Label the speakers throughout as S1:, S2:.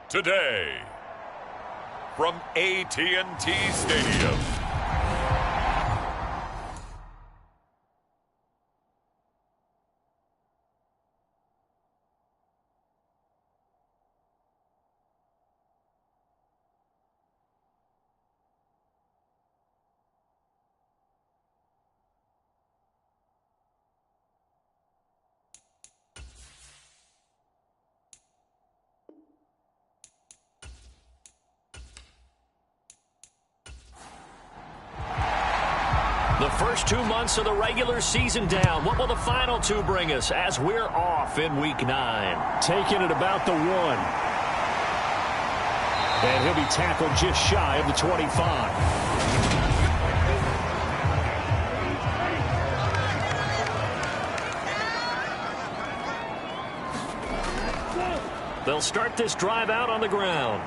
S1: Today, from AT&T Stadium.
S2: The first 2 months of the regular season down. What will the final two bring us as we're off in Week 9?
S3: Taking it about the 1. And he'll be tackled just shy of the 25.
S2: They'll start this drive out on the ground.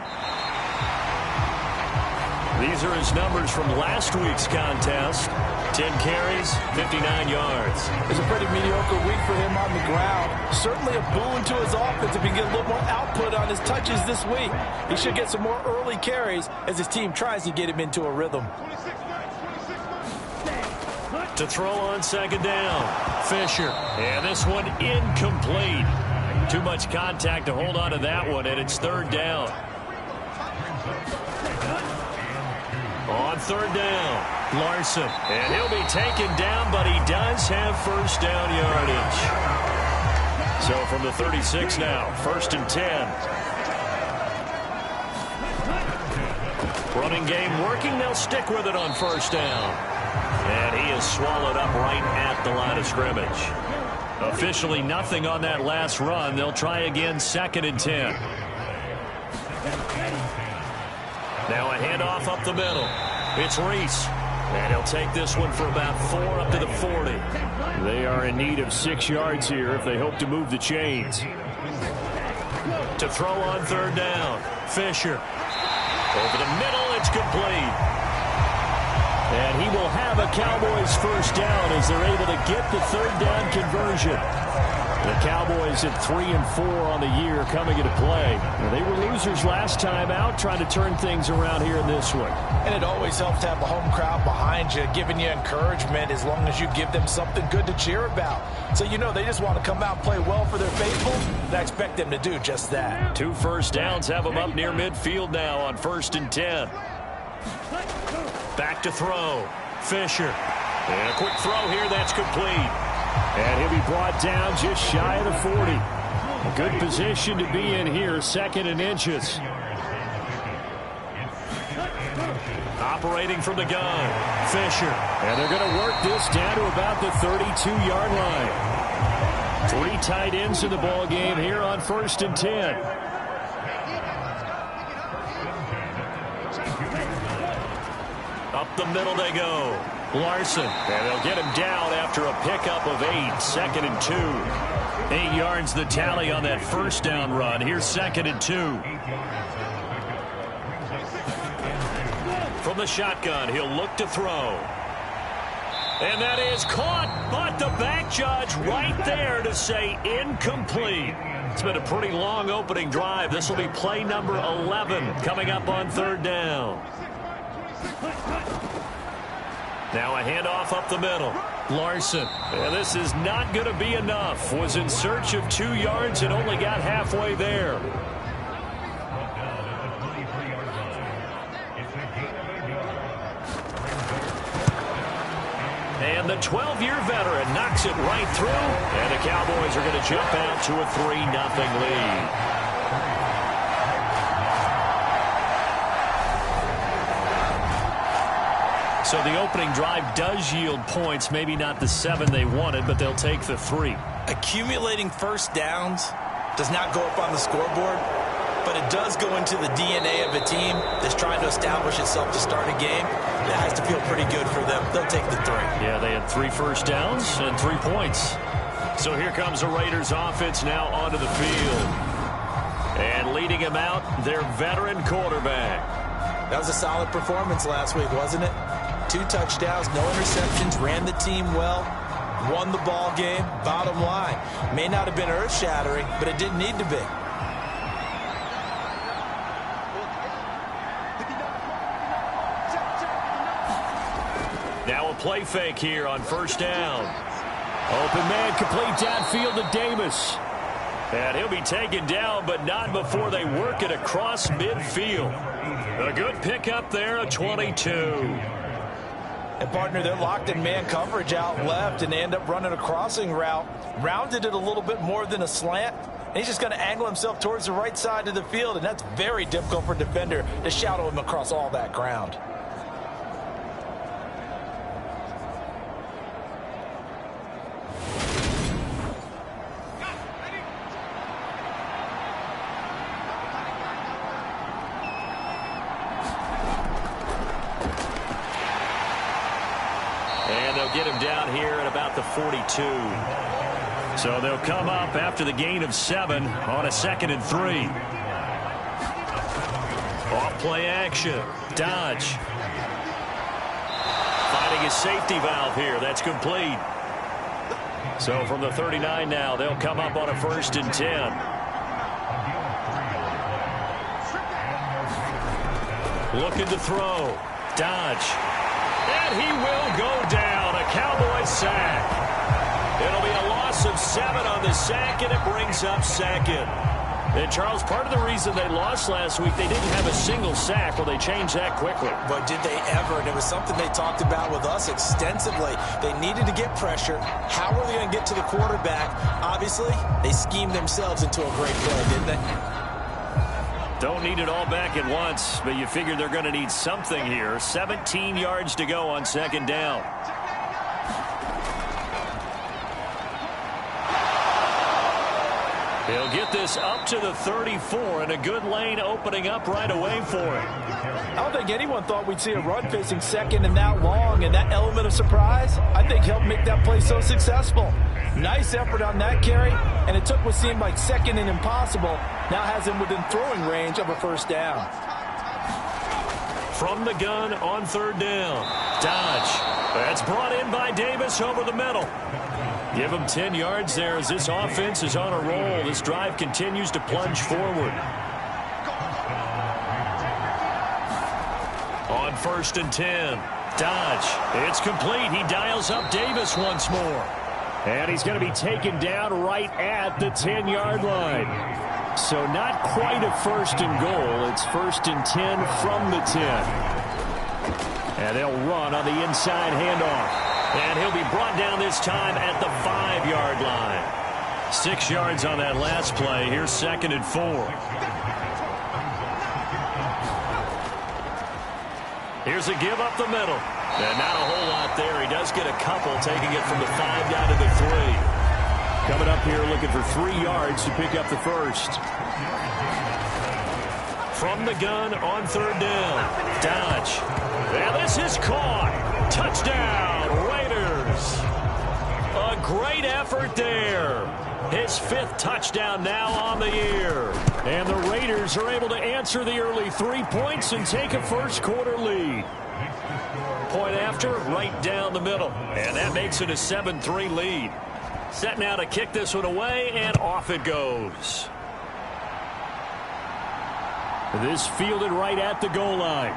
S2: These are his numbers from last week's contest. 10 carries, 59 yards.
S4: It's a pretty mediocre week for him on the ground. Certainly a boon to his offense if he can get a little more output on his touches this week. He should get some more early carries as his team tries to get him into a rhythm.
S2: To throw on second down, Fisher. And this one incomplete. Too much contact to hold on to that one, and it's third down. On third down, Larson. And he'll be taken down, but he does have first down yardage. So from the 36 now, first and 10. Running game working. They'll stick with it on first down. And he is swallowed up right at the line of scrimmage. Officially nothing on that last run. They'll try again, second and 10. Now a handoff up the middle. It's Reese. And he'll take this one for about 4 up to the 40.
S3: They are in need of 6 yards here if they hope to move the chains.
S2: To throw on third down, Fisher. Over the middle, it's complete. And he will have a Cowboys first down as they're able to get the third down conversion. The Cowboys at 3-4 on the year coming into play. They were losers last time out, trying to turn things around here in this one.
S4: And it always helps to have the home crowd behind you, giving you encouragement as long as you give them something good to cheer about. So you know they just want to come out and play well for their faithful, and I expect them to do just that.
S2: 2 first downs have them up near midfield now on first and 10. Back to throw. Fisher. And a quick throw here that's complete.
S3: And he'll be brought down just shy of the 40. A good position to be in here, second and inches.
S2: Operating from the gun, Fisher.
S3: And they're going to work this down to about the 32-yard line. 3 tight ends in the ball game here on first and 10.
S2: Up the middle they go. Larson. And they'll get him down after a pickup of 8. Second and 2. 8 yards the tally on that first down run. Here's second and 2. From the shotgun, he'll look to throw. And that is caught, but the back judge right there to say incomplete. It's been a pretty long opening drive. This will be play number 11 coming up on third down. Now a handoff up the middle. Larson. And this is not going to be enough. Was in search of 2 yards and only got halfway there. And the 12-year veteran knocks it right through. And the Cowboys are going to jump out to a 3-0 lead. So the opening drive does yield points, maybe not the 7 they wanted, but they'll take the 3.
S4: Accumulating first downs does not go up on the scoreboard, but it does go into the DNA of a team that's trying to establish itself to start a game. It has to feel pretty good for them. They'll take the 3.
S2: Yeah, they had 3 first downs and 3 points. So here comes the Raiders offense now onto the field. And leading him out, their veteran quarterback.
S4: That was a solid performance last week, wasn't it? 2 touchdowns, no interceptions, ran the team well, won the ball game. Bottom line, may not have been earth-shattering, but it didn't need to be.
S2: Now a play fake here on first down. Open man complete downfield to Davis. And he'll be taken down, but not before they work it across midfield. A good pickup there, a 22.
S4: And, partner, they're locked in man coverage out left, and they end up running a crossing route. Rounded it a little bit more than a slant. And he's just going to angle himself towards the right side of the field, and that's very difficult for a defender to shadow him across all that ground.
S2: And they'll get him down here at about the 42. So they'll come up after the gain of 7 on a 2nd and 3. Off play action. Dodge. Finding his safety valve here. That's complete. So from the 39 now, they'll come up on a 1st and 10. Looking to throw. Dodge. And he will go down. A Cowboy sack. It'll be a loss of 7 on the sack, and it brings up 2nd. And, Charles, part of the reason they lost last week, they didn't have a single sack. Well, they changed that quickly.
S4: But did they ever? And it was something they talked about with us extensively. They needed to get pressure. How were they going to get to the quarterback? Obviously, they schemed themselves into a great play, didn't they?
S2: Don't need it all back at once, but you figure they're going to need something here. 17 yards to go on 2nd down. He'll get this up to the 34, and a good lane opening up right away for him.
S4: I don't think anyone thought we'd see a run facing 2nd and that long, and that element of surprise, I think, helped make that play so successful. Nice effort on that carry, and it took what seemed like 2nd and impossible. Now has him within throwing range of a 1st down.
S2: From the gun on 3rd down. Dodge. That's brought in by Davis over the middle. Give him 10 yards there as this offense is on a roll. This drive continues to plunge forward. On 1st and 10. Dodge. It's complete. He dials up Davis once more. And he's going to be taken down right at the 10-yard line. So not quite a 1st and goal. It's 1st and 10 from the 10. And they'll run on the inside handoff. And he'll be brought down this time at the 5-yard line. 6 yards on that last play. Here's 2nd and 4. Here's a give up the middle. And not a whole lot there. He does get a couple, taking it from the 5 down to the 3. Coming up here looking for 3 yards to pick up the 1st. From the gun on 3rd down. Dodge. And this is caught. Touchdown, Raiders. A great effort there. His 5th touchdown now on the year. And the Raiders are able to answer the early 3 points and take a first-quarter lead. Point after, right down the middle. And that makes it a 7-3 lead. Set now to kick this one away, and off it goes. This fielded right at the goal line.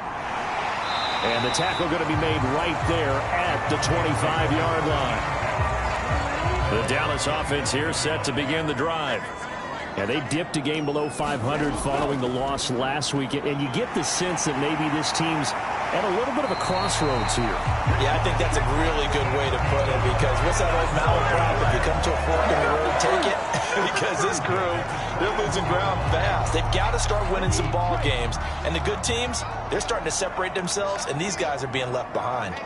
S2: And the tackle going to be made right there at the 25-yard line. The Dallas offense here set to begin the drive. And they dipped a game below 500 following the loss last week. And you get the sense that maybe this team's at a little bit of a crossroads here.
S4: Yeah, I think that's a really good way to put it, because what's that old malaprop? If you come to a fork in the road, take it. Because this crew, they're losing ground fast. They've got to start winning some ball games. And the good teams, they're starting to separate themselves, and these guys are being left behind.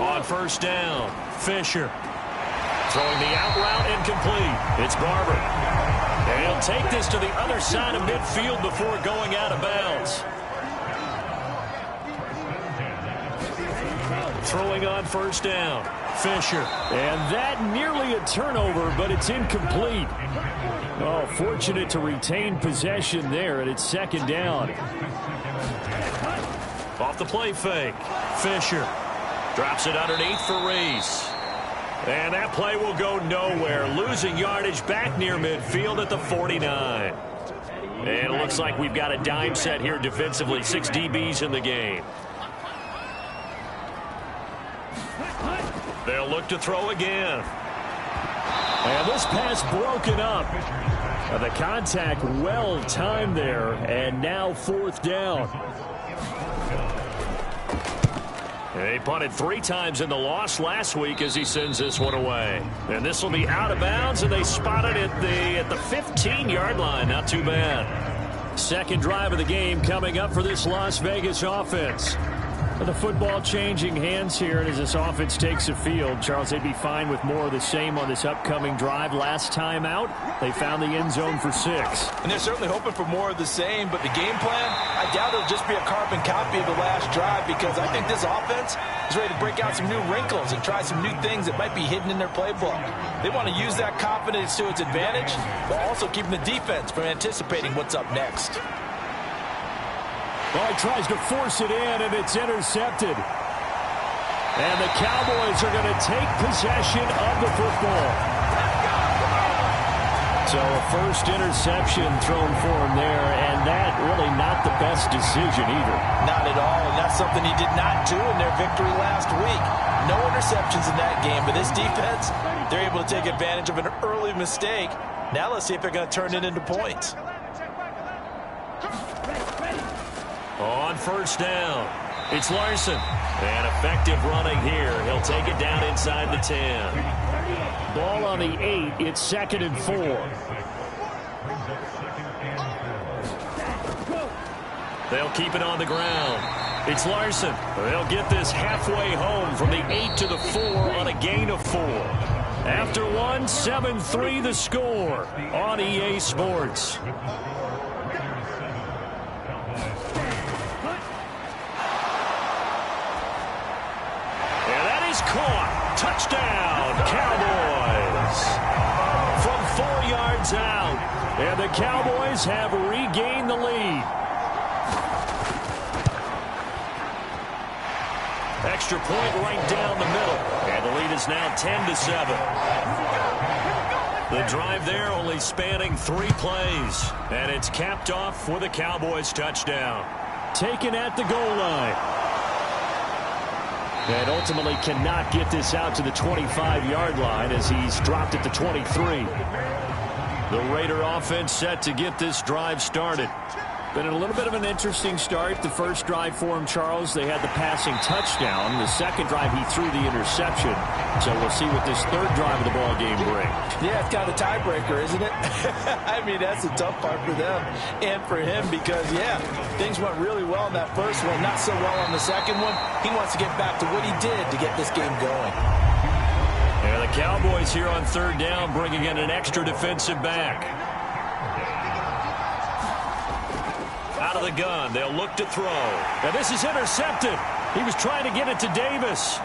S2: On 1st down, Fisher. Throwing the out route incomplete. It's Barber. And he'll take this to the other side of midfield before going out of bounds. Throwing on 1st down, Fisher. And that nearly a turnover, but it's incomplete. Oh, fortunate to retain possession there, and it's 2nd down. Off the play fake, Fisher. Drops it underneath for Reese. And that play will go nowhere. Losing yardage back near midfield at the 49. And it looks like we've got a dime set here defensively. 6 DBs in the game. They'll look to throw again. And this pass broken up. The contact well timed there, and now 4th down. He punted 3 times in the loss last week as he sends this one away. And this will be out of bounds, and they spotted it at the 15-yard line. Not too bad. Second drive of the game coming up for this Las Vegas offense. The football changing hands here, and as this offense takes the field, Charles, they'd be fine with more of the same on this upcoming drive. Last time out, they found the end zone for 6.
S4: And they're certainly hoping for more of the same, but the game plan, I doubt it'll just be a carbon copy of the last drive, because I think this offense is ready to break out some new wrinkles and try some new things that might be hidden in their playbook. They want to use that confidence to its advantage, while also keeping the defense from anticipating what's up next.
S2: Well, he tries to force it in, and it's intercepted. And the Cowboys are going to take possession of the football. So a first interception thrown for him there, and that really not the best decision either.
S4: Not at all, and that's something he did not do in their victory last week. No interceptions in that game, but this defense, they're able to take advantage of an early mistake. Now let's see if they're going to turn it into points.
S2: On first down, it's Larson. And effective running here. He'll take it down inside the 10. Ball on the 8. It's 2nd and 4. They'll keep it on the ground. It's Larson. They'll get this halfway home from the 8 to the 4 on a gain of 4. After 1, 7-3 the score on EA Sports. Caught. Touchdown, Cowboys. From 4 yards out. And the Cowboys have regained the lead. Extra point right down the middle. And the lead is now 10-7. The drive there only spanning 3 plays. And it's capped off with a Cowboys touchdown. Taken at the goal line. And ultimately cannot get this out to the 25-yard line as he's dropped at the 23. The Raider offense set to get this drive started. Been a little bit of an interesting start. The first drive for him, Charles, they had the passing touchdown. The second drive, he threw the interception. So we'll see what this third drive of the ball game brings.
S4: Yeah, it's kind of a tiebreaker, isn't it? I mean, that's the tough part for them and for him because, yeah, things went really well in that first one, not so well on the second one. He wants to get back to what he did to get this game going.
S2: And the Cowboys here on third down bringing in an extra defensive back. Out of the gun, they'll look to throw. And this is intercepted. He was trying to get it to Davis.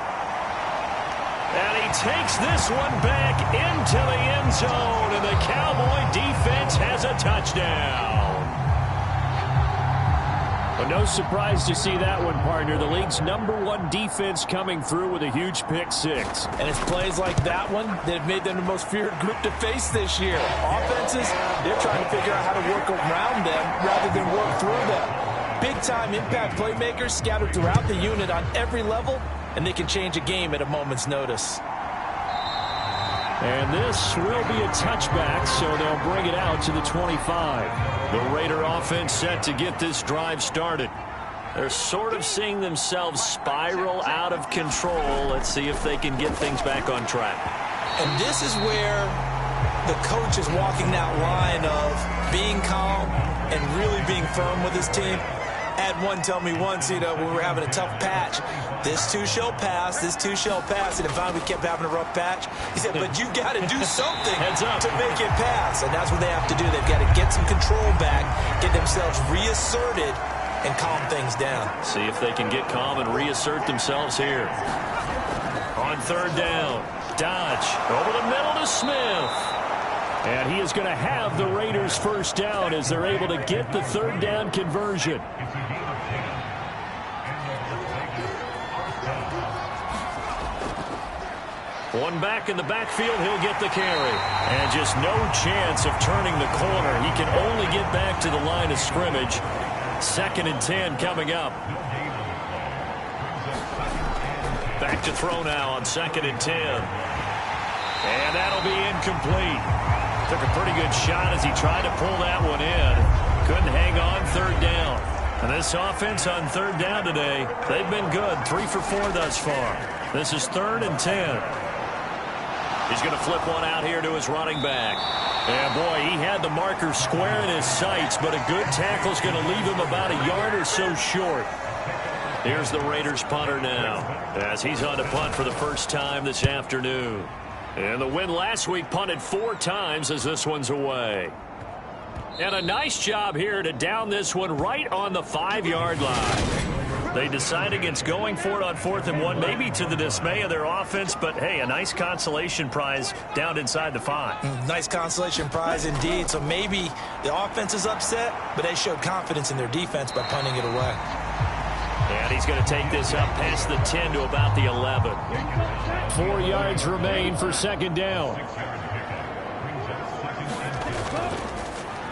S2: And he takes this one back into the end zone. And the Cowboy defense has a touchdown. But no surprise to see that one, partner. The league's #1 defense coming through with a huge pick-6.
S4: And it's plays like that one that have made them the most feared group to face this year. Offenses, they're trying to figure out how to work around them rather than work through them. Big-time impact playmakers scattered throughout the unit on every level, and they can change a game at a moment's notice.
S2: And this will be a touchback, so they'll bring it out to the 25. The Raider offense set to get this drive started. They're sort of seeing themselves spiral out of control. Let's see if they can get things back on track.
S4: And this is where the coach is walking that line of being calm and really being firm with his team. I had one tell me once, when we were having a tough patch, this too shall pass, this too shall pass. And finally we kept having a rough patch. He said, but you got to do something to make it pass. And that's what they have to do. They've got to get some control back, get themselves reasserted, and calm things down.
S2: See if they can get calm and reassert themselves here. On third down, Dodge over the middle to Smith. And he is going to have the Raiders first down as they're able to get the third down conversion. One back in the backfield, he'll get the carry. And just no chance of turning the corner. He can only get back to the line of scrimmage. 2nd and 10 coming up. Back to throw now on 2nd and 10. And that'll be incomplete. Took a pretty good shot as he tried to pull that one in. Couldn't hang on 3rd down. And this offense on 3rd down today, they've been good. 3 for 4 thus far. This is 3rd and 10. He's going to flip one out here to his running back. And, boy, he had the marker square in his sights, but a good tackle is going to leave him about a yard or so short. Here's the Raiders punter now, as he's on to punt for the first time this afternoon. And the win last week punted 4 times as this one's away. And a nice job here to down this one right on the 5-yard line. They decide against going for it on 4th and 1, maybe to the dismay of their offense, but, hey, a nice consolation prize down inside the 5.
S4: Nice consolation prize indeed. So maybe the offense is upset, but they showed confidence in their defense by punting it away.
S2: And he's going to take this up past the 10 to about the 11.
S3: 4 yards remain for 2nd down.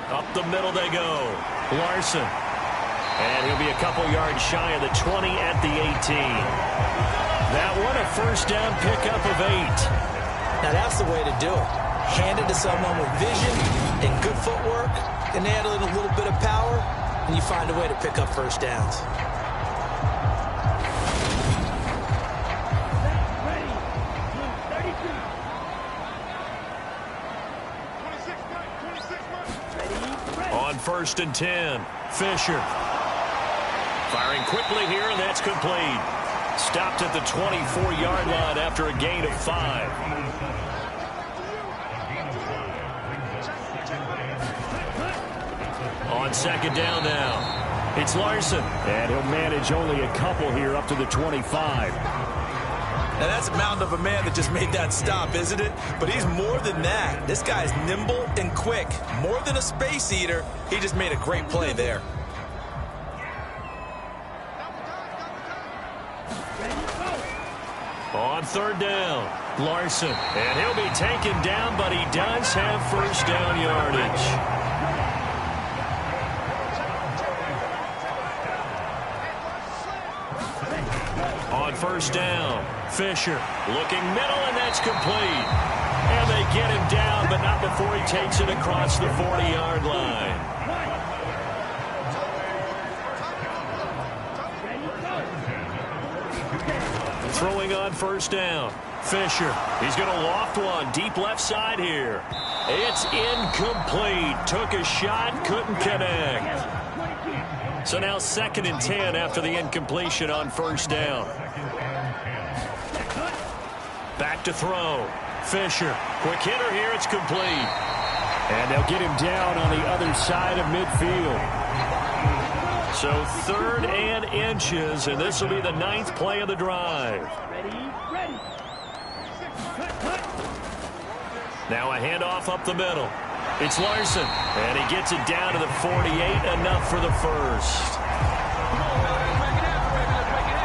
S2: Up the middle they go. Larson. And he'll be a couple yards shy of the 20 at the 18. That one a first down pickup of 8.
S4: Now that's the way to do it. Hand it to someone with vision and good footwork, and add in a little bit of power, and you find a way to pick up first downs.
S2: On 1st and 10, Fisher. Firing quickly here, and that's complete. Stopped at the 24-yard line after a gain of 5. On 2nd down now, it's Larson.
S3: And he'll manage only a couple here up to the 25.
S4: Now that's a mountain of a man that just made that stop, isn't it? But he's more than that. This guy's nimble and quick. More than a space eater, he just made a great play there.
S2: On 3rd down, Larson. And he'll be taken down, but he does have first down yardage. On 1st down, Fisher looking middle, and that's complete. And they get him down, but not before he takes it across the 40-yard line. Throwing on 1st down, Fisher. He's going to loft one deep left side here. It's incomplete. Took a shot, couldn't connect. So now 2nd and 10 after the incompletion on 1st down. Back to throw. Fisher. Quick hitter here. It's complete.
S3: And they'll get him down on the other side of midfield.
S2: So 3rd and inches, and this will be the 9th play of the drive. Now a handoff up the middle. It's Larson, and he gets it down to the 48, enough for the first.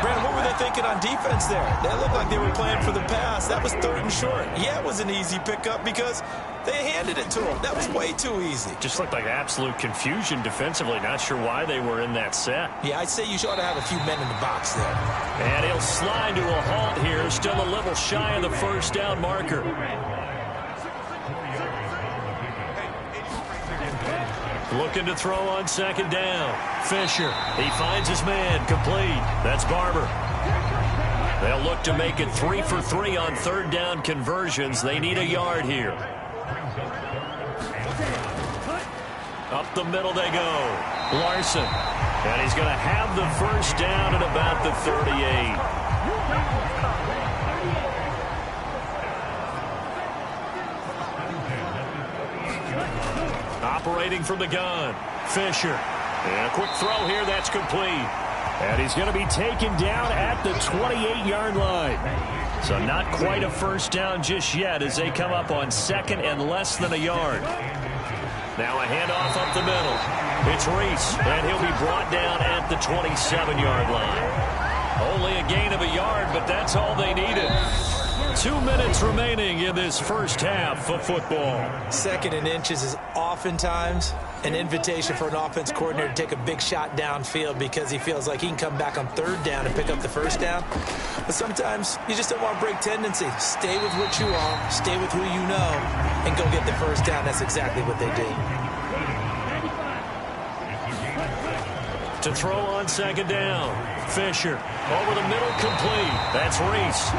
S4: Brandon, what were they thinking on defense there? They looked like they were playing for the pass. That was 3rd and short. Yeah, it was an easy pickup because they handed it to him. That was way too easy.
S2: Just looked like absolute confusion defensively. Not sure why they were in that set.
S4: Yeah, I'd say you ought to have a few men in the box there.
S2: And he'll slide to a halt here. Still a little shy of the first down marker. Looking to throw on 2nd down. Fisher. He finds his man. Complete. That's Barber. They'll look to make it 3 for 3 on 3rd down conversions. They need a yard here. Up the middle they go. Larson. And he's going to have the first down at about the 38. Operating from the gun. Fisher. And a quick throw here. That's complete.
S3: And he's going to be taken down at the 28-yard line.
S2: So not quite a first down just yet as they come up on 2nd and less than a yard. Now a handoff up the middle. It's Reese, and he'll be brought down at the 27-yard line. Only a gain of a yard, but that's all they needed. 2 minutes remaining in this first half of football.
S4: 2nd and inches is oftentimes an invitation for an offense coordinator to take a big shot downfield because he feels like he can come back on third down and pick up the first down. But sometimes you just don't want to break tendency. Stay with what you are, stay with who you know, and go get the first down. That's exactly what they did.
S2: To throw on second down, Fisher over the middle, complete. That's Reese.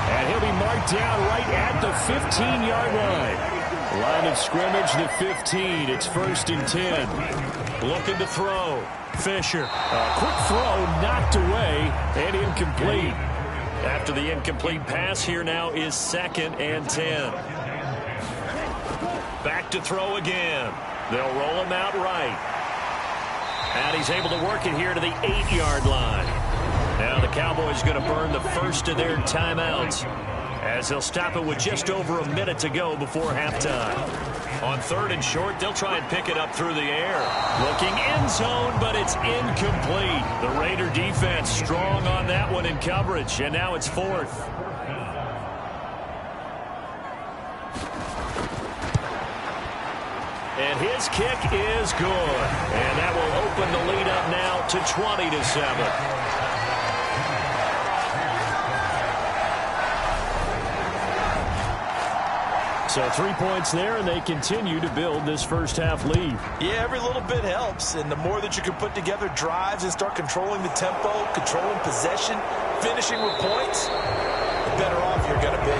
S2: And he'll be marked down right at the 15-yard line. Line of scrimmage, the 15. It's 1st and 10. Looking to throw. Fisher. A quick throw, knocked away, and incomplete. After the incomplete pass, here now is 2nd and 10. Back to throw again. They'll roll him out right. And he's able to work it here to the 8-yard line. Now the Cowboys going to burn the first of their timeouts as they'll stop it with just over a minute to go before halftime. On 3rd and short, they'll try and pick it up through the air. Looking end zone, but it's incomplete. The Raider defense strong on that one in coverage, and now it's 4th. And his kick is good. And that will open the lead up now to 20-7. So 3 points there, and they continue to build this first half lead.
S4: Yeah, every little bit helps. And the more that you can put together drives and start controlling the tempo, controlling possession, finishing with points, the better off you're going to be.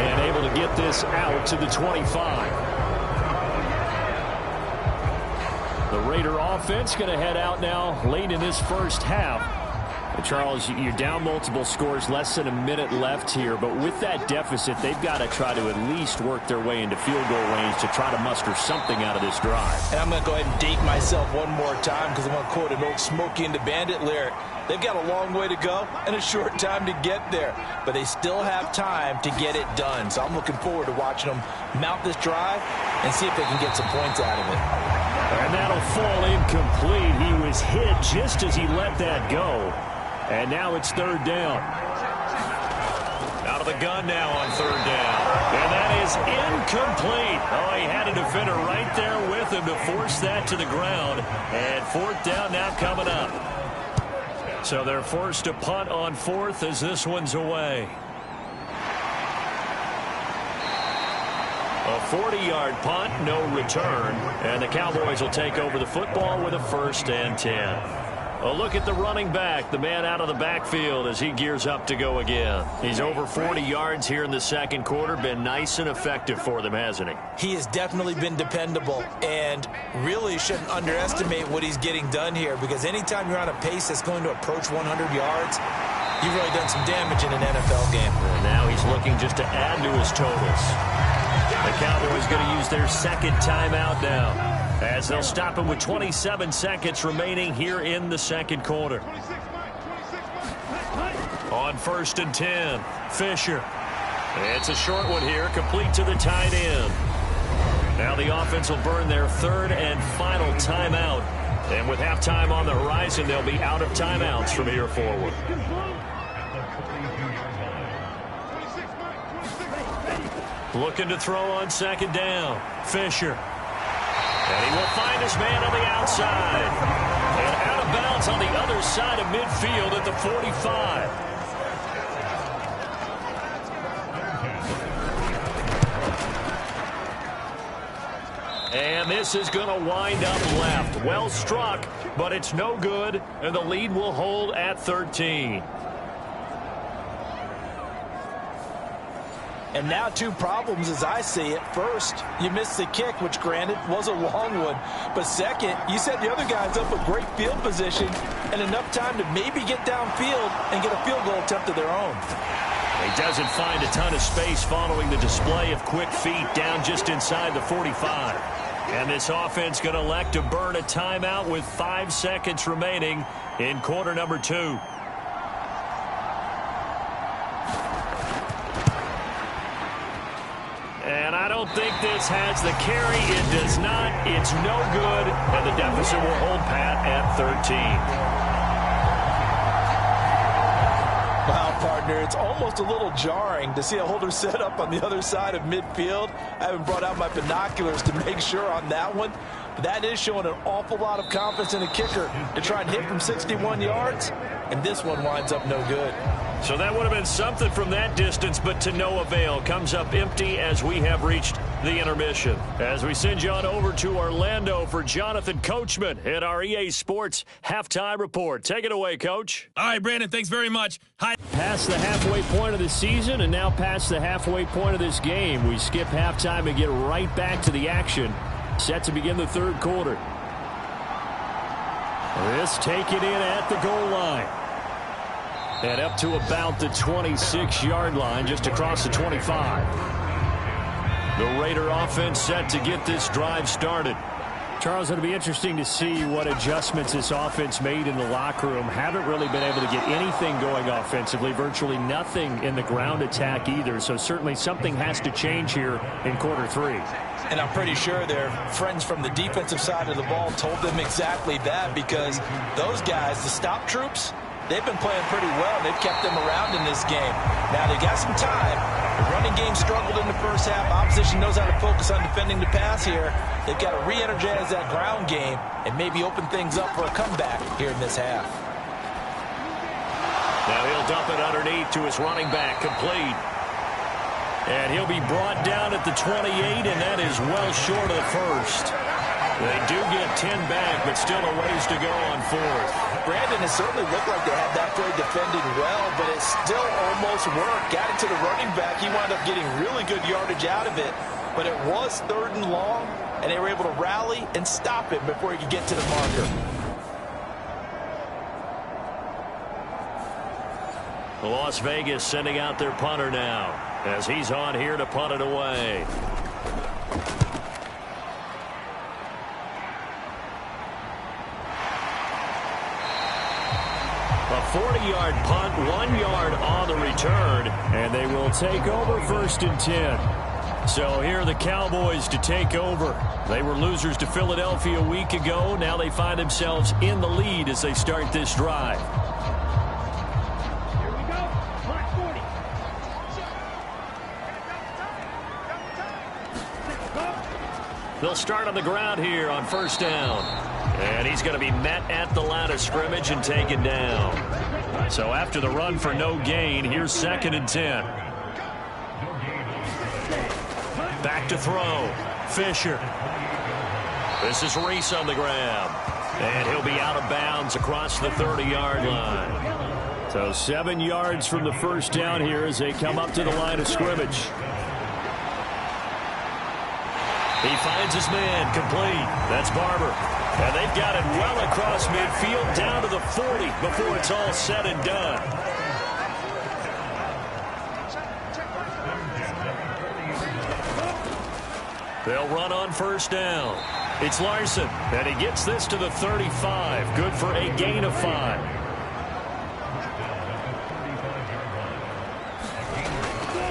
S2: And able to get this out to the 25. The Raider offense going to head out now late in this first half. Charles, you're down multiple scores, less than a minute left here, but with that deficit, they've got to try to at least work their way into field goal range to try to muster something out of this drive.
S4: And I'm going to go ahead and date myself one more time because I'm going to quote an old Smokey and the Bandit lyric. They've got a long way to go and a short time to get there, but they still have time to get it done. So I'm looking forward to watching them mount this drive and see if they can get some points out of it.
S2: And that'll fall incomplete. He was hit just as he let that go. And now it's 3rd down. Out of the gun now on 3rd down. And that is incomplete. Oh, he had a defender right there with him to force that to the ground. And 4th down now coming up. So they're forced to punt on 4th as this one's away. A 40-yard punt, no return. And the Cowboys will take over the football with a 1st and 10. A look at the running back, the man out of the backfield as he gears up to go again. He's over 40 yards here in the second quarter. Been nice and effective for them, hasn't he?
S4: He has definitely been dependable and really shouldn't underestimate what he's getting done here because anytime you're on a pace that's going to approach 100 yards, you've really done some damage in an NFL game.
S2: And now he's looking just to add to his totals. The Cowboys going to use their 2nd timeout now, as they'll stop him with 27 seconds remaining here in the 2nd quarter. On 1st and 10, Fisher. It's a short one here, complete to the tight end. Now the offense will burn their 3rd and final timeout. And with halftime on the horizon, they'll be out of timeouts from here forward. Looking to throw on 2nd down, Fisher. And he will find his man on the outside. And out of bounds on the other side of midfield at the 45. And this is going to wind up left. Well struck, but it's no good. And the lead will hold at 13.
S4: And now 2 problems as I see it. First, you missed the kick, which granted was a long one. But second, you set the other guys up with great field position and enough time to maybe get downfield and get a field goal attempt of their own.
S2: He doesn't find a ton of space following the display of quick feet down just inside the 45. And this offense going to elect to burn a timeout with 5 seconds remaining in quarter number 2. And I don't think this has the carry. It does not. It's no good. And the deficit will hold pat at 13.
S4: Wow, partner, it's almost a little jarring to see a holder set up on the other side of midfield. I haven't brought out my binoculars to make sure on that one. That is showing an awful lot of confidence in the kicker to try and hit from 61 yards, and this one winds up no good.
S2: So that would have been something from that distance, but to no avail. Comes up empty as we have reached the intermission. As we send you on over to Orlando for Jonathan Coachman at our EA Sports Halftime Report. Take it away, Coach.
S5: All right, Brandon, thanks very much. Hi.
S3: Past the halfway point of the season and now past the halfway point of this game. We skip halftime and get right back to the action. Set to begin the third quarter. This taken in at the goal line. And up to about the 26-yard line, just across the 25. The Raider offense set to get this drive started. Charles, it'll be interesting to see what adjustments this offense made in the locker room. Haven't really been able to get anything going offensively, virtually nothing in the ground attack either. So certainly something has to change here in quarter three.
S4: And I'm pretty sure their friends from the defensive side of the ball told them exactly that, because those guys, the stop troops, they've been playing pretty well. They've kept them around in this game. Now, they got some time. The running game struggled in the first half. Opposition knows how to focus on defending the pass here. They've got to re-energize that ground game and maybe open things up for a comeback here in this half.
S2: Now he'll dump it underneath to his running back, complete. And he'll be brought down at the 28, and that is well short of the first. They do get 10 back, but still a ways to go on fourth.
S4: Brandon, it certainly looked like they had that play defended well, but it still almost worked. Got it to the running back. He wound up getting really good yardage out of it, but it was 3rd and long, and they were able to rally and stop him before he could get to the marker.
S2: Las Vegas sending out their punter now, as he's on here to punt it away. A 40-yard punt, 1 yard on the return, and they will take over 1st and 10. So here are the Cowboys to take over. They were losers to Philadelphia a week ago. Now they find themselves in the lead as they start this drive.
S6: Here we go. Mark 40.
S2: They'll start on the ground here on 1st down. And he's going to be met at the line of scrimmage and taken down. So after the run for no gain, here's 2nd and 10. Back to throw. Fisher. This is Reese on the grab. And he'll be out of bounds across the 30-yard line.
S3: So 7 yards from the first down here as they come up to the line of scrimmage.
S2: He finds his man, complete. That's Barber. And they've got it well across midfield down to the 40 before it's all said and done. They'll run on 1st down. It's Larson, and he gets this to the 35. Good for a gain of 5.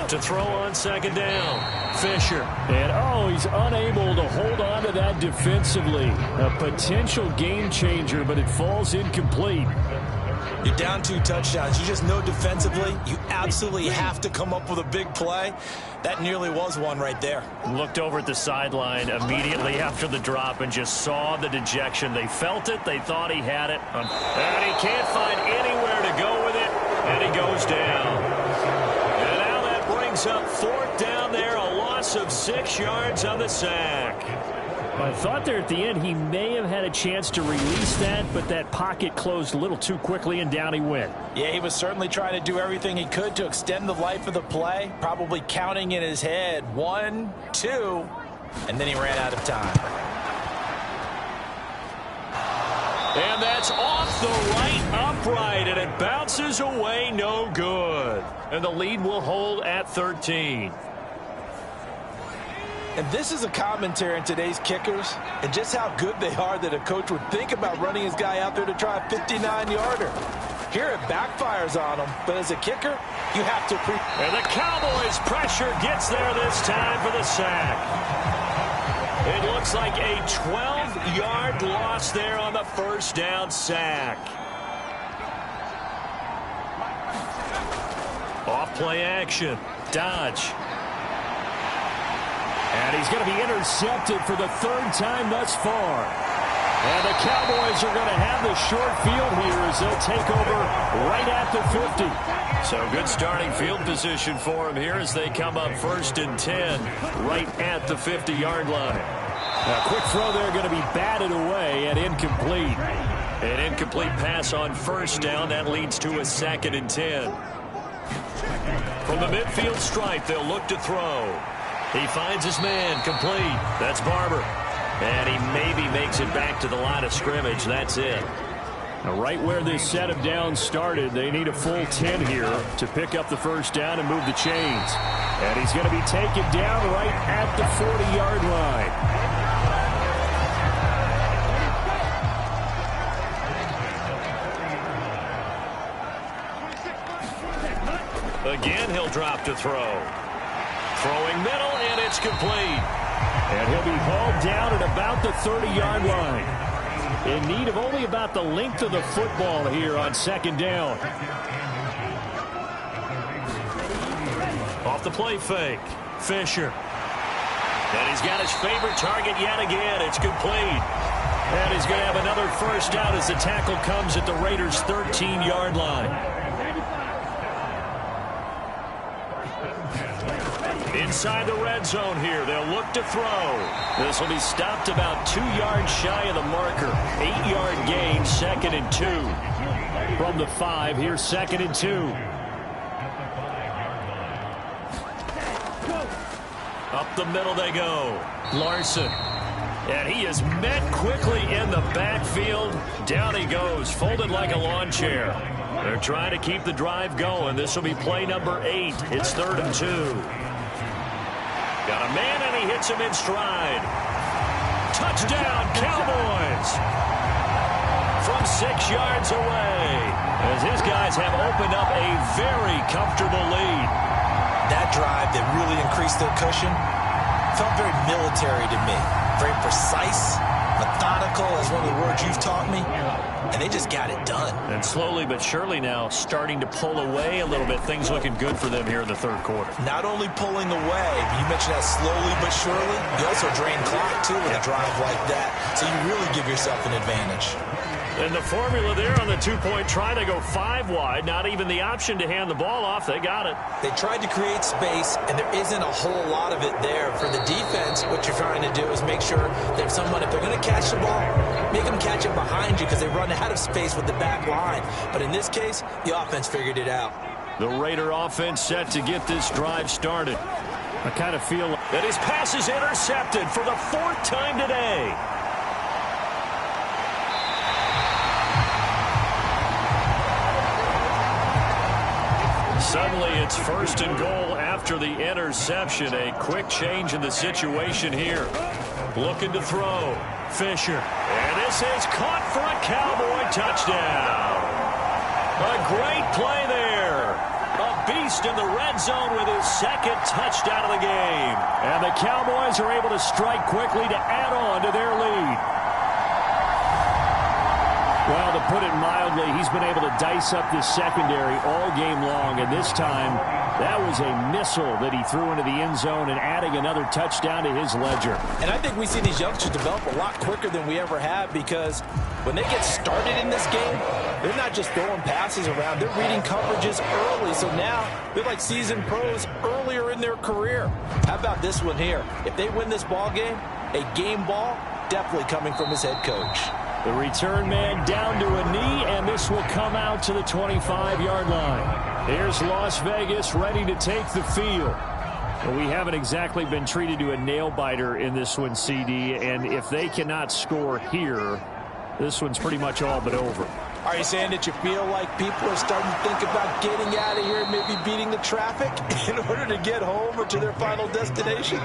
S2: To throw on 2nd down. Fisher.
S3: And, he's unable to hold on to that defensively. A potential game changer, but it falls incomplete.
S4: You're down 2 touchdowns. You just know defensively you absolutely have to come up with a big play. That nearly was one right there.
S2: Looked over at the sideline immediately after the drop and just saw the dejection. They felt it. They thought he had it. And he can't find anywhere to go with it. And he goes down. And now that brings up 4th down there. A loss of 6 yards on the sack.
S3: I thought there at the end he may have had a chance to release that, but that pocket closed a little too quickly, and down he went.
S4: Yeah, he was certainly trying to do everything he could to extend the life of the play, probably counting in his head 1, 2, and then he ran out of time.
S2: And that's off the right upright, and it bounces away, no good. And the lead will hold at 13.
S4: And this is a commentary on today's kickers and just how good they are that a coach would think about running his guy out there to try a 59-yarder. Here it backfires on him, but as a kicker, you have to...
S2: And the Cowboys' pressure gets there this time for the sack. It looks like a 12-yard loss there on the 1st down sack. Off play action. Dodge. And he's going to be intercepted for the third time thus far. And the Cowboys are going to have the short field here as they'll take over right at the 50.
S3: So good starting field position for him here as they come up 1st and 10 right at the 50-yard line.
S2: A quick throw there going to be batted away and incomplete.
S3: An incomplete pass on 1st down. That leads to a 2nd and 10. From the midfield stripe, they'll look to throw. He finds his man, complete. That's Barber. And he maybe makes it back to the line of scrimmage. That's it.
S2: Now, right where this set of downs started, they need a full 10 here to pick up the 1st down and move the chains. And he's going to be taken down right at the 40-yard line.
S3: Again, he'll drop to throw. Throwing middle, and it's complete.
S2: And he'll be hauled down at about the 30-yard line. In need of only about the length of the football here on 2nd down.
S3: Off the play fake. Fisher. And he's got his favorite target yet again. It's complete. And he's going to have another 1st down as the tackle comes at the Raiders' 13-yard line. Inside the red zone here, they'll look to throw. This will be stopped about 2 yards shy of the marker. 8-yard gain, 2nd and 2.
S2: From the 5, here's 2nd and 2.
S3: Up the middle they go. Larson. And he is met quickly in the backfield. Down he goes, folded like a lawn chair. They're trying to keep the drive going. This will be play number 8. It's 3rd and 2. Got a man, and he hits him in stride. Touchdown, Cowboys! From 6 yards away, as his guys have opened up a very comfortable lead.
S4: That drive that really increased their cushion felt very military to me. Very precise, methodical, is one of the words you've taught me. And they just got it done.
S3: And slowly but surely now starting to pull away a little bit. Things looking good for them here in the 3rd quarter.
S4: Not only pulling away, but you mentioned that slowly but surely. You also drain clock, too, with a drive like that. So you really give yourself an advantage.
S3: And the formula there on the 2-point try, they go 5 wide. Not even the option to hand the ball off. They got it.
S4: They tried to create space, and there isn't a whole lot of it there. For the defense, what you're trying to do is make sure that someone, if they're going to catch the ball, make them catch it behind you because they run out of space with the back line. But in this case, the offense figured it out.
S3: The Raider offense set to get this drive started.
S2: I kind of feel
S3: that his pass is intercepted for the 4th time today. Suddenly, it's 1st and goal after the interception. A quick change in the situation here. Looking to throw. Fisher. And this is caught for a Cowboy touchdown. A great play there. A beast in the red zone with his 2nd touchdown of the game.
S2: And the Cowboys are able to strike quickly to add on to their lead. Well, to put it mildly, he's been able to dice up this secondary all game long, and this time that was a missile that he threw into the end zone and adding another touchdown to his ledger.
S4: And I think we see these youngsters develop a lot quicker than we ever have because when they get started in this game, they're not just throwing passes around. They're reading coverages early, so now they're like seasoned pros earlier in their career. How about this one here? If they win this ball game, a game ball definitely coming from his head coach.
S2: The return man down to a knee, and this will come out to the 25-yard line. Here's Las Vegas ready to take the field. Well, we haven't exactly been treated to a nail-biter in this one, CD, and if they cannot score here, this one's pretty much all but over.
S4: Are you saying that you feel like people are starting to think about getting out of here and maybe beating the traffic in order to get home or to their final destination?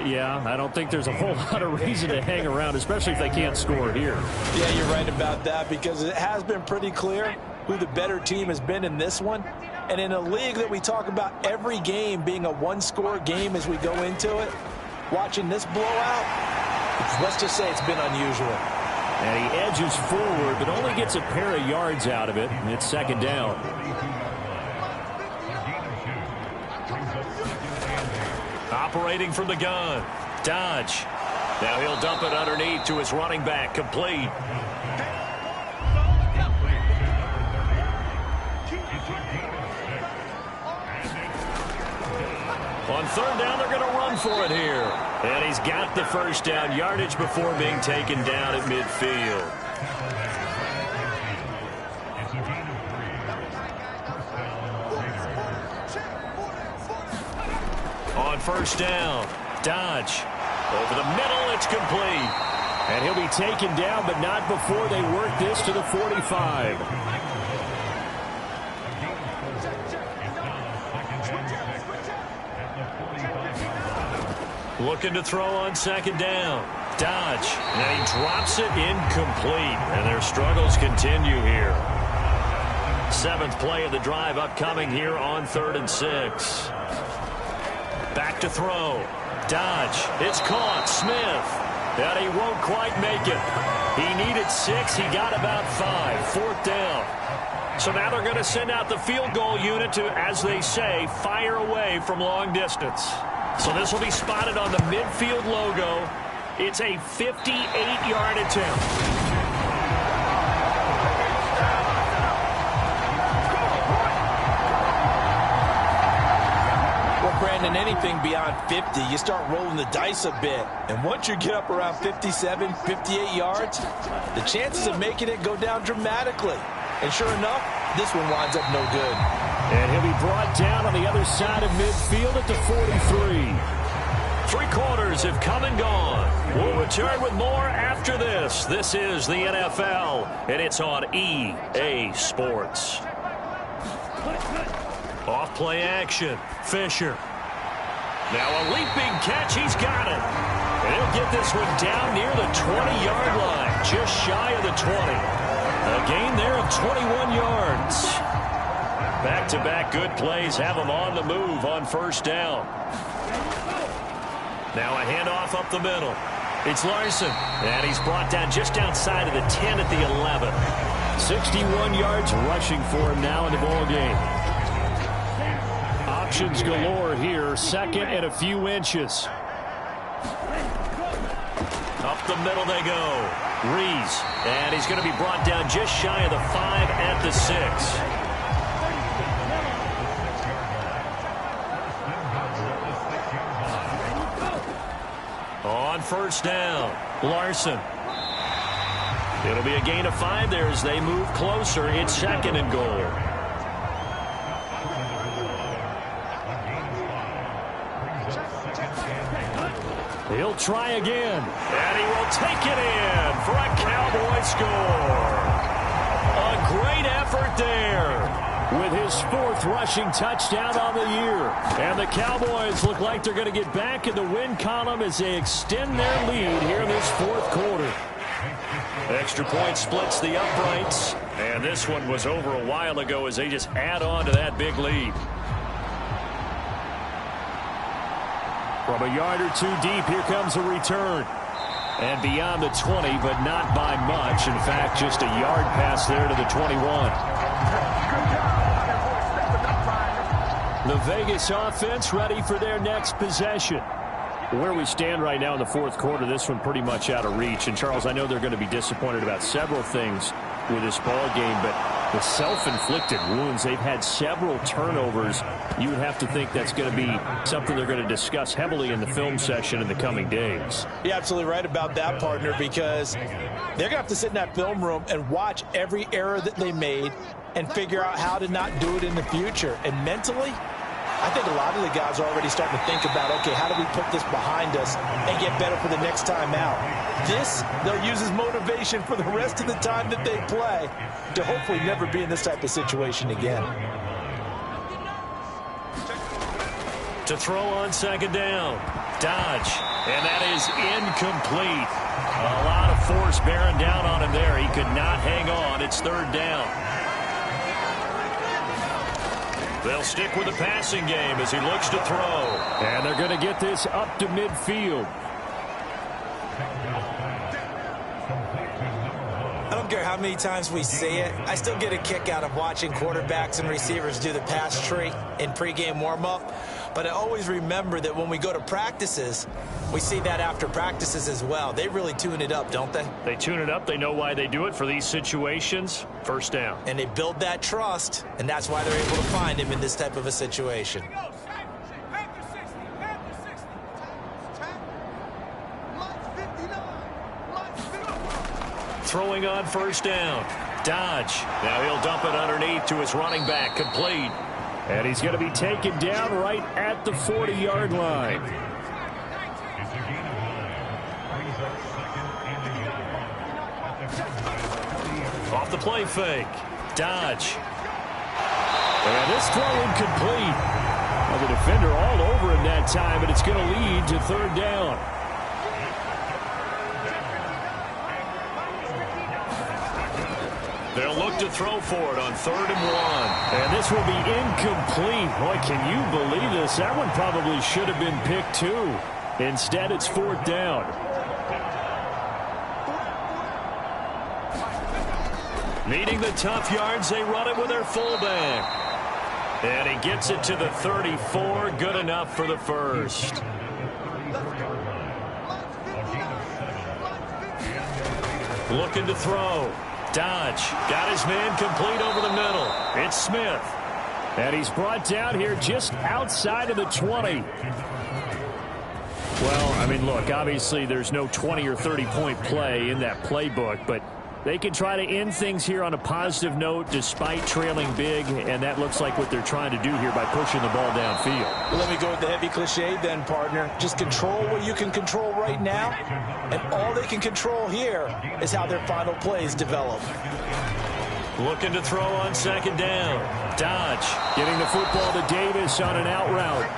S2: Yeah, I don't think there's a whole lot of reason to hang around, especially if they can't score here.
S4: Yeah, you're right about that because it has been pretty clear who the better team has been in this one. And in a league that we talk about every game being a one-score game as we go into it, watching this blowout, let's just say it's been unusual.
S2: And he edges forward, but only gets a pair of yards out of it. And it's 2nd down.
S3: Operating from the gun.
S2: Dodge. Now he'll dump it underneath to his running back. Complete. On third down, they're going to run for it here. And he's got the first down yardage before being taken down at midfield. On first down, Dodge. Over the middle, it's complete. And he'll be taken down, but not before they work this to the 45. Looking to throw on second down. Dodge. And he drops it incomplete. And their struggles continue here. 7th play of the drive upcoming here on 3rd and 6. Back to throw. Dodge. It's caught. Smith. And he won't quite make it. He needed 6. He got about 5. 4th down. So now they're going to send out the field goal unit to, as they say, fire away from long distance. So this will be spotted on the midfield logo. It's a 58-yard attempt.
S4: Well, Brandon, anything beyond 50, you start rolling the dice a bit. And once you get up around 57, 58 yards, the chances of making it go down dramatically. And sure enough, this one winds up no good.
S2: And he'll be brought down on the other side of midfield at the 43. 3 quarters have come and gone. We'll return with more after this. This is the NFL, and it's on EA Sports. Off-play action. Fisher. Now a leaping catch. He's got it. And he'll get this one down near the 20-yard line, just shy of the 20. A gain there of 21 yards. Back-to-back good plays have them on the move on first down. Now a handoff up the middle. It's Larson. And he's brought down just outside of the 10 at the 11. 61 yards rushing for him now in the ball game. Options galore here. Second and a few inches. Up the middle they go. Rees. And he's going to be brought down just shy of the 5 at the 6. On first down, Larson. It'll be a gain of 5 there as they move closer. It's 2nd and goal. He'll try again. And he will take it in for a Cowboy score. A great effort there, with his 4th rushing touchdown on the year. And the Cowboys look like they're going to get back in the win column as they extend their lead here in this 4th quarter. Extra point splits the uprights. And this one was over a while ago as they just add on to that big lead. From a yard or 2 deep, here comes a return. And beyond the 20, but not by much. In fact, just a yard pass there to the 21. The Vegas offense ready for their next possession. Where we stand right now in the 4th quarter, this one pretty much out of reach. And, Charles, I know they're going to be disappointed about several things with this ball game, but the self-inflicted wounds, they've had several turnovers. You would have to think that's going to be something they're going to discuss heavily in the film session in the coming days.
S4: You're absolutely right about that, partner, because they're going to have to sit in that film room and watch every error that they made and figure out how to not do it in the future. And mentally, I think a lot of the guys are already starting to think about, okay, how do we put this behind us and get better for the next time out? This, they'll use as motivation for the rest of the time that they play to hopefully never be in this type of situation again.
S2: To throw on second down, Dodge, and that is incomplete. A lot of force bearing down on him there. He could not hang on. It's 3rd down. They'll stick with the passing game as he looks to throw. And they're going to get this up to midfield.
S4: I don't care how many times we see it. I still get a kick out of watching quarterbacks and receivers do the pass tree in pregame warm-up. But I always remember that when we go to practices, we see that after practices as well. They really tune it up, don't they?
S2: They tune it up. They know why they do it for these situations. First down.
S4: And they build that trust, and that's why they're able to find him in this type of a situation.
S2: Throwing on first down. Dodge. Now he'll dump it underneath to his running back. Complete. And he's going to be taken down right at the 40-yard line. Off the play fake. Dodge. And this throw incomplete. Well, the defender all over him that time, but it's going to lead to third down. They'll look to throw for it on 3rd and 1. And this will be incomplete. Boy, can you believe this? That one probably should have been picked too. Instead, it's 4th down. Needing the tough yards, they run it with their fullback. And he gets it to the 34. Good enough for the first. Looking to throw. Dodge got his man complete over the middle. It's Smith. And he's brought down here just outside of the 20. Well, I mean, look, obviously there's no 20 or 30-point play in that playbook, but they can try to end things here on a positive note despite trailing big, and that looks like what they're trying to do here by pushing the ball downfield.
S4: Well, let me go with the heavy cliche then, partner. Just control what you can control right now, and all they can control here is how their final plays develop.
S2: Looking to throw on 2nd down. Dodge getting the football to Davis on an out route.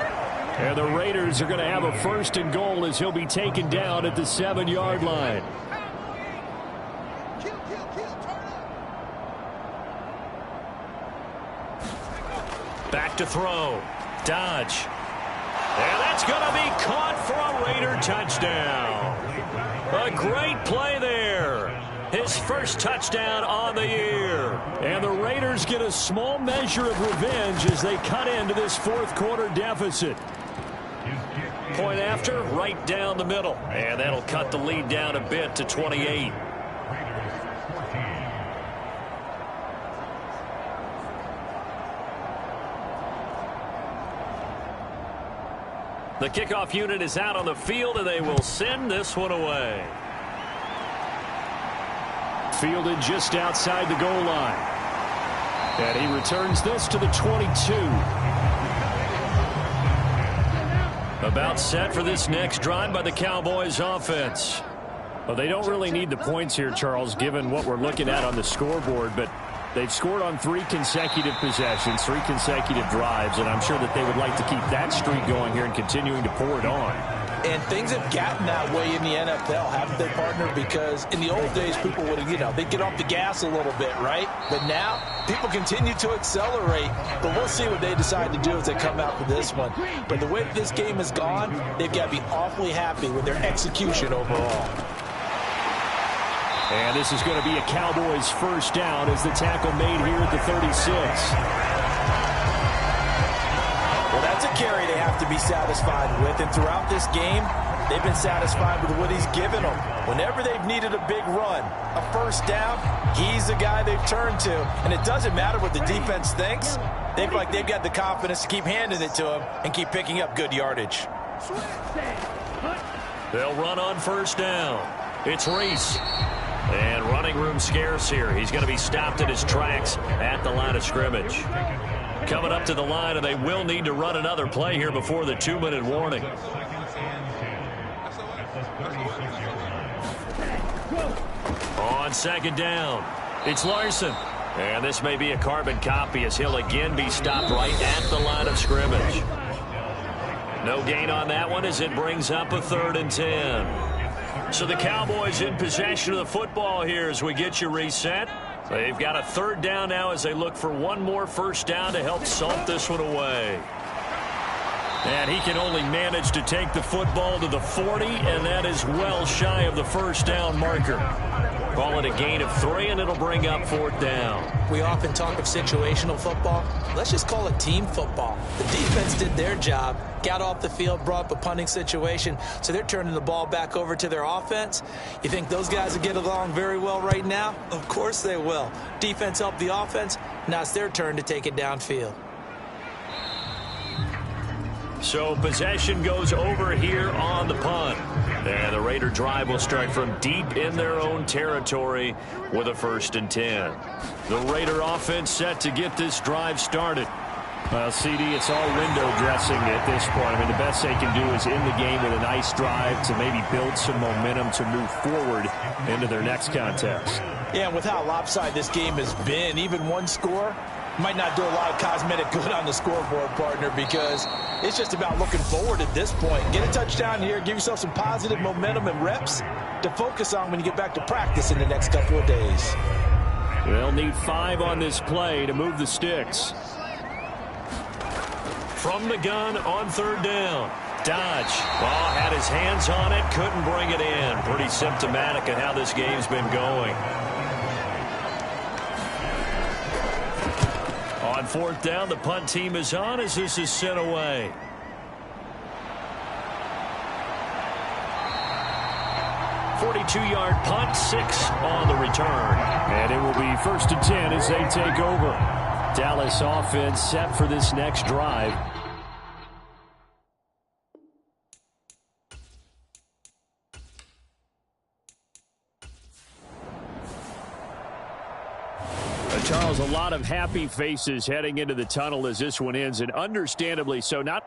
S2: And the Raiders are going to have a 1st and goal as he'll be taken down at the 7-yard line. Back to throw. Dodge. And that's going to be caught for a Raider touchdown. A great play there. His first touchdown on the year. And the Raiders get a small measure of revenge as they cut into this 4th quarter deficit. Point after, right down the middle. And that'll cut the lead down a bit to 28. The kickoff unit is out on the field, and they will send this one away. Fielded just outside the goal line. And he returns this to the 22. About set for this next drive by the Cowboys offense. Well, they don't really need the points here, Charles, given what we're looking at on the scoreboard, but they've scored on 3 consecutive possessions, 3 consecutive drives, and I'm sure that they would like to keep that streak going here and continuing to pour it on.
S4: And things have gotten that way in the NFL, haven't they, partner? Because in the old days, people would, they'd get off the gas a little bit, right? But now, people continue to accelerate. But we'll see what they decide to do as they come out for this one. But the way that this game has gone, they've got to be awfully happy with their execution overall.
S2: And this is going to be a Cowboys 1st down as the tackle made here at the 36.
S4: Well, that's a carry they have to be satisfied with. And throughout this game, they've been satisfied with what he's given them. Whenever they've needed a big run, a 1st down, he's the guy they've turned to. And it doesn't matter what the defense thinks. They feel like they've got the confidence to keep handing it to him and keep picking up good yardage.
S2: They'll run on 1st down. It's Reese. And running room scarce here. He's going to be stopped in his tracks at the line of scrimmage. Coming up to the line, and they will need to run another play here before the 2-minute warning. On 2nd down, it's Larson. And this may be a carbon copy as he'll again be stopped right at the line of scrimmage. No gain on that one as it brings up a 3rd and 10. So the Cowboys in possession of the football here as we get you reset. They've got a 3rd down now as they look for one more 1st down to help salt this one away. And he can only manage to take the football to the 40, and that is well shy of the 1st down marker. Call it a gain of 3, and it'll bring up 4th down.
S4: We often talk of situational football. Let's just call it team football. The defense did their job, got off the field, brought up a punting situation, so they're turning the ball back over to their offense. You think those guys will get along very well right now? Of course they will. Defense helped the offense. Now it's their turn to take it downfield.
S2: So possession goes over here on the punt. And the Raider drive will start from deep in their own territory with a 1st and 10. The Raider offense set to get this drive started.
S3: Well, CD, it's all window dressing at this point. I mean, the best they can do is end the game with a nice drive to maybe build some momentum to move forward into their next contest.
S4: Yeah, and with how lopsided this game has been, even one score might not do a lot of cosmetic good on the scoreboard, partner, because it's just about looking forward at this point. Get a touchdown here, give yourself some positive momentum and reps to focus on when you get back to practice in the next couple of days.
S3: They'll need 5 on this play to move the sticks.
S2: From the gun on 3rd down. Dodge. Ball had his hands on it, couldn't bring it in. Pretty symptomatic of how this game's been going. On 4th down, the punt team is on as this is sent away. .42-yard punt, 6 on the return.
S3: And it will be 1st and 10 as they take over. Dallas offense set for this next drive. Charles, a lot of happy faces heading into the tunnel as this one ends, and understandably so. Not